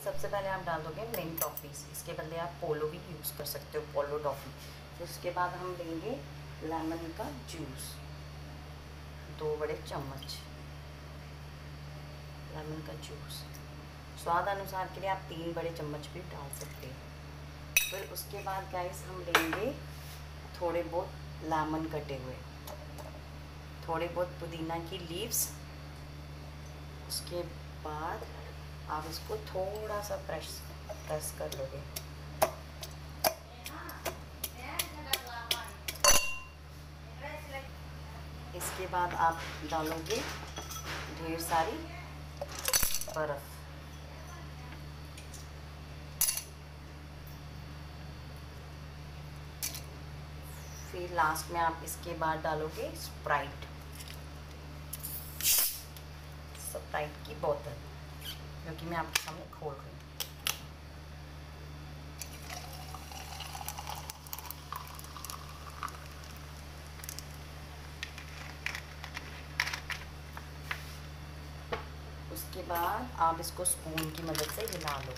सबसे पहले आप डाल दोगे मिंट टॉफ़ीज़, इसके बदले आप पोलो भी यूज़ कर सकते हो, पोलो टॉफ़ी। फिर उसके बाद हम लेंगे लेमन का जूस, 2 बड़े चम्मच लेमन का जूस। स्वाद अनुसार के लिए आप 3 बड़े चम्मच भी डाल सकते हैं। फिर उसके बाद गाइस हम लेंगे थोड़े बहुत लेमन कटे हुए, थोड़े बहुत पुदीना की लीव्स। उसके बाद आप इसको थोड़ा सा प्रेस कर लोगे। इसके बाद आप डालोगे ढेर सारी बर्फ़। फिर लास्ट में आप इसके बाद डालोगे स्प्राइट की बोतल, जो कि मैं आपके सामने खोल रही हूँ। उसके बाद आप इसको स्पून की मदद से हिला लो।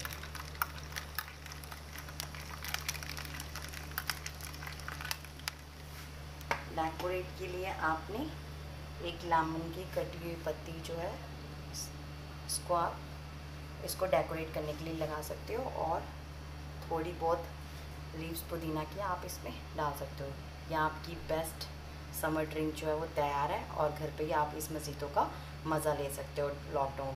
डेकोरेट के लिए आपने एक लेमन की कटी हुई पत्ती जो है, इसको डेकोरेट करने के लिए लगा सकते हो, और थोड़ी बहुत लीव्स पुदीना की आप इसमें डाल सकते हो। या आपकी बेस्ट समर ड्रिंक जो है वो तैयार है, और घर पे ही आप इस मजीटो का मज़ा ले सकते हो लॉकडाउन।